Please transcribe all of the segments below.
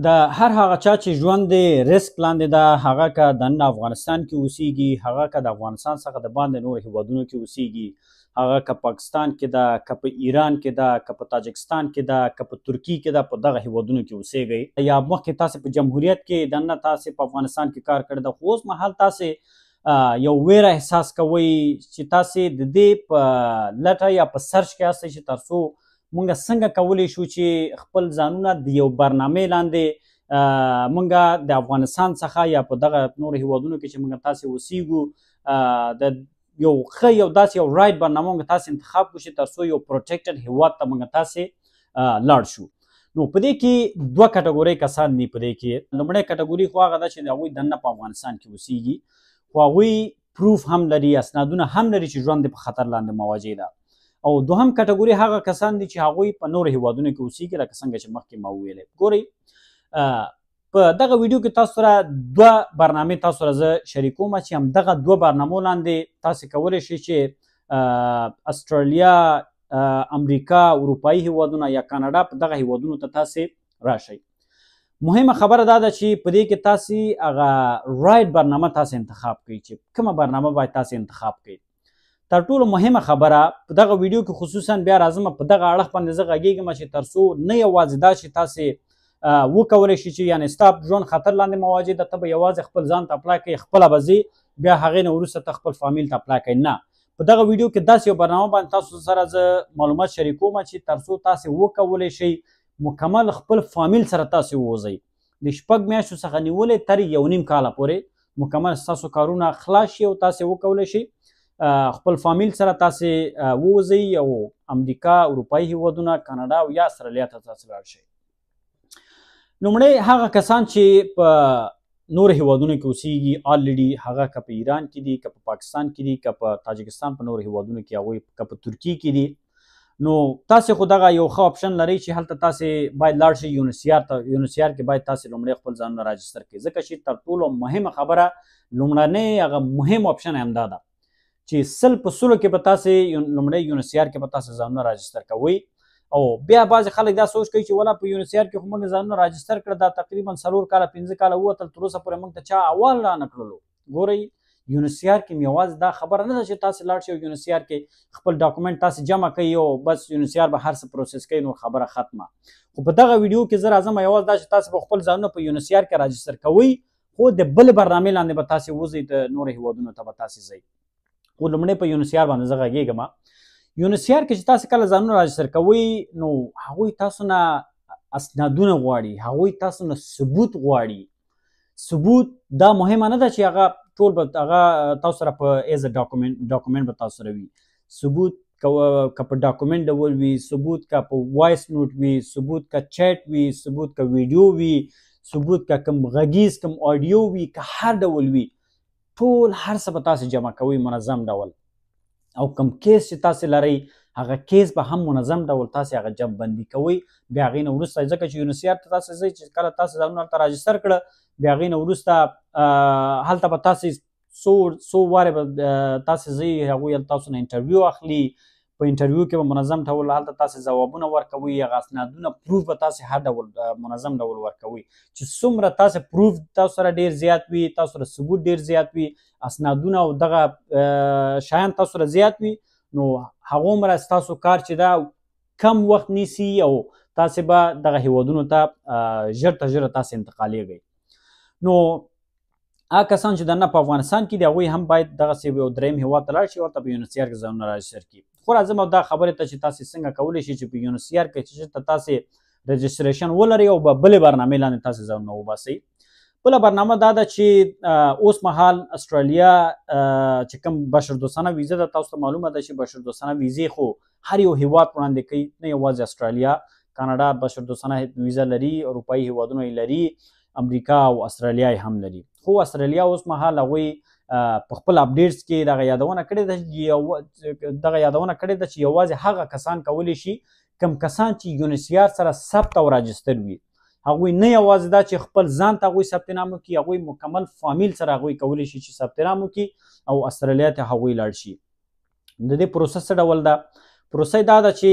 د هر هغه چا چې ژوند د رسک لاندې ده، هغه که دننه افغانستان کې اوسیږي، هغه که د افغانستان څخه د باندې نورو هیوادونو کې اوسیږي، هغه که پاکستان کې ده، که په ایران کې ده، که په تاجکستان کې ده، که په ترکیې کې ده، په دغه هیوادونو کې اوسیږئ یا مخکې تاسې په جمهوریت کې دننه تاسې په افغانستان کې کار کړی ده، خو اوس مهال تاسې یو ویره احساس کوئ چې تاسې د دې په لټه یا په سرچ کې هستئ چې تر څو مونږ څنګه کولی شو چې خپل ځانونه د یو برنامې لاندې مونږ د افغانستان څخه یا په دغه نورو هیوادونو کې چې مونږ تاسې اوسیږو د یو ښه یو داسې یو رایټ برنامه مونږ تاسې انتخاب کړو چې تر څو یو پروټیکټډ هیواد ته مونږ تاسې لاړ شو. نو په دې کې دوه کټګورۍ کسان دي. په دې کې لومړی کټګوري خو هغه ده چې هغوی دننه په افغانستان کې اوسیږي، خو هغوی پروف هم لري، اسنادونه هم لري چې ژوند په خطر لاندې مواجه ده. او دوهم کټګوري هغه کسان دي چې هغوی په نورو هیوادونو کې اوسیږي، لکه څنګه چې مخکې ما وویلی. ګورئ په دغه ویډیو کې تاسو سره دوه برنامې تاسو سره زه شریکوم چې همدغه دوه برنامو لاندې تاسې کولی شئ چې استرالیا، امریکا، اروپایي هیوادونه یا کاناډا په دغه هیوادونو ته تاسې راشئ. مهمه خبره دا ده چې په دې کې تاسې هغه رایټ برنامه تاسې انتخاب کړئ چې کومه برنامه باید تاسې انتخاب کړئ. تر ټولو مهمه خبره په دغه ویډیو کې خصوصا بیا راځم په دغه اړخ باندې زه غږیږم چې تر څو نه یوازې دا چې تاسې وکولی شئ چې یعنې ستا ژوند خطر لاندې مواجه ده، ته به یوازې خپل ځان ته اپلای کوې، خپله به ځې بیا هغې نه وروسته ته خپل فامیل ته اپلای کوې. نه، په دغه ویډیو کې داسې یو برنامه باندې تاسو سره زه معلومات شریکوم چې تر څو تاسې وکولی شئ مکمل خپل فامیل سره تاسې ووځئ. د 6 میاشتو څخه نیولې تر 1.5 کاله پورې مکمل ستاسو کارونه خلاص شي او تاسې وکولی شئ خپل فامیل سره تاسې ووځئ او امریکا، اروپایي هیوادونه، کاناډا او یا استرالیا ته تاسې لاړ شئ. لومړی هغه کسان چې په نورو هیوادونو کې اوسیږي الریډي، هغه که په ایران کې دي، که په پاکستان کې دي، که په تاجکستان په نورو هیوادونو کې هغوی که په ترکیې کې دي، نو تاسې خو دغه یو ښه اپشن لرئ چې هلته تاسې باید لاړ شئ یونیسیار ته. یونیسیار کې باید تاسې لومړی خپل ځانونه راجستر کړئ، ځکه چې تر ټولو مهمه خبره لومړنۍ هغه مهم اپشن همدا ده چې 100% کې به تاسې لومړی یونیسیار کې به تاسې ځانونه راجستر کوئ. او بیا بعضې خلک دا سوچ کوي چې ولا په یونیسیار کې خو موږ ځانونه راجستر کړه، دا تقریبا 4 کاله 5 کاله ووتل، تر اوسه پورې موږ ته چا احوال را نه کړلو. ګورئ یونیسیار کې یوازې دا خبره نه ده چې تاسې لاړ شئ او یونیسیار کې خپل ډاکومنټ تاسې جمع کوئ او بس یونیسیار به هر څه پروسس کوي، نو خبره ختمه. خو په دغه ویډیو کې زه راځم یوازې دا چې تاسې به خپل ځانونه په یونیسیار کې راجستر کوئ، خو د بلې برنامې لاندې به تاسې وځئ، د نورو هیوادونو ته به تاسې ځئ. خو لومړی په یونیسیار باندې زه غږېږم. یونیسیار کې چې تاسې کله ځانونه راجستر کوئ نو هغوی تاسو نه اسنادونه غواړي، هغوی تاسو نه ثبوت غواړي. ثبوت دا مهمه نه ده چې هغه ټول به هغه تاسو سره په ایز ا ډاکومنټ به تاسو سره وي. ثبوت که په ډاکومنټ ډول وي، ثبوت که په وایس نوټ وي، ثبوت که چیټ وي، ثبوت که ویډیو وي، ثبوت که کوم غږیز کوم آډیو وي، که هر ډول وي، ټول هر څه به تاسې جمع کوئ منظم ډول. او کوم کیس چې تاسې لرئ هغه کیس به هم منظم ډول تاسې هغه جمع بندي کوئ. بیا هغې نه وروسته ځکه چې یونیسیار ته تاسې ځئ چې کله تاسې ځانونه هلته راجستر کړه، بیا هغې نه وروسته هلته به تاسې څو وارې به تاسې ځئ، هغوی تاسو نه انټرویو اخلي. په انټرویو کې به منظم ډول هلته تاسې ځوابونه ورکوئ، هغه اسنادونه پروف به تاسې هر ډول منظم ډول ورکوئ چې څومره تاسې پروف تاسو سره ډېر زیات وي، تاسو سره ثبوت ډېر زیات وي، اسنادونه او دغه شیان تاسو سره زیات وي، نو هغومره ستاسو کار چې دا کم وخت نیسي او تاسې به دغه هیوادونو ته ژر تر ژره تاسې انتقالیږئ. نو هغه کسان چې دننه په افغانستان کې دي هغوی هم باید دغسې یو دریم هیواد ته لاړ شي، ورته په یونیسیار کې ځانونه راجستر کړي. خو راځم او دا خبرې ته چې تاسې څنګه کولی شئ چې په یونیسیار کې چې تاسې رجسټریشن ولرئ او په بلې برنامې لاندې تاسې ځانونه وباسئ. بله برنامه دا ده چې اوس مهال استرالیا چې کوم بشردوستانه ویزه ده، تاسو ته معلومه ده چې بشردوستانه ویزې خو هر یو هیواد وړاندې کوي، نه یوازې استرالیا، کاناډا بشردوستانه ویزه لري، اروپایي هیوادونه یې لري، امریکا او استرالیا یې هم لري. خو استرالیا اوس مهال هغوی په خپل اپډیټس کې دغه یادونه کړې ده چې یوازې هغه کسان کولی شي کوم کسان چې یونیسیار سره ثبت او راجستر وي، هغوی نه یوازې دا چې خپل ځان ته هغوی ثبت نام وکړي، هغوی مکمل فامیل سره هغوی کولی شي چې ثبت نام وکړي او استرالیا ته هغوی لاړ شي. د دې پروسه څه ډول ده؟ پروسه دا ده چې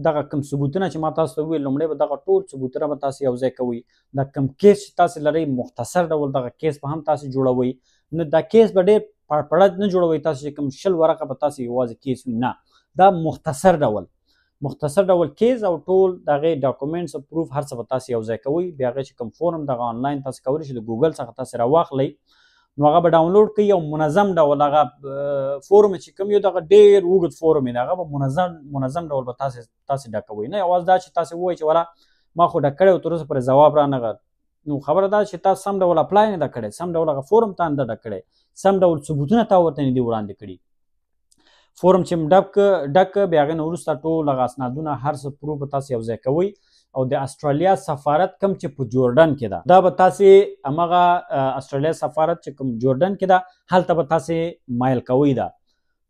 دغه کوم ثبوتونه چې ما تاسو ته وویل لومړی به دغه ټول ثبوتونه به تاسو یو ځای کوئ. د کوم کیس چې تاسو لرئ مختصر ډول دغه کیس به هم تاسو جوړوئ. نو دا کیس به ډېر پړپړد نه جوړوئ تاسو چې کوم 20 ورقه به تاسو یوازې کیس وي، نه، دا مختصر ډول کیس او ټول د هغې ډاکومنټس او پروف هر څه به تاسو یو ځای کوئ. بیا هغې چې کوم فورم دغه آنلاین تاسو کولی شئ د ګوګل څخه تاسو راواخلئ، نو هغه به ډاونلوډ کړئ او منظم ډول هغه فورم چې کوم یو دغه ډېر اوږد فورم دی هغه به منظم ډول به تاسې ډکوئ. نه یوازې دا چې تاسې ووایئ چې ولا ما خو ډک کړی او تر اوسه پورې ځواب رانغی، نو خبره دا چې تاسو سم ډول اپلای نه ده کړی، سم ډول هغه فورم تا نه ده ډک کړی، سم ډول ثبوتونه تا ورته نه دي وړاندې کړي. فورم چې ډک بیا هغې نه وروسته ټول هغه اسنادونه هر څه پروف به تاسو یو ځای کوئ او د استرالیا سفارت کوم چې په جوردن کې ده دا به تاسې همغه استرالیا سفارت چې کوم جوردن کې ده هلته به تاسې مایل کوئ.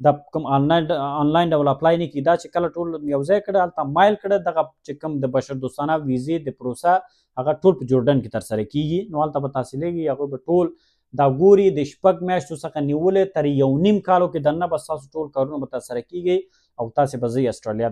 دا کوم آنلاین ډول اپلای نه کړي، دا چې کله ټول یو ځای کړه هلته مایل کړه دغه چې کوم د بشردوستانه ویزې د پروسه هغه ټول په جوردن کې ترسره کیږي. نو هلته به تاسې لګي هغوی به ټول دا ګوري د 6 میاشتو څخه نیولې تر 1.5 کالو کې دننه به ستاسو ټول کارونه به ترسره کیږي او تاسې به ځئ استرالیا.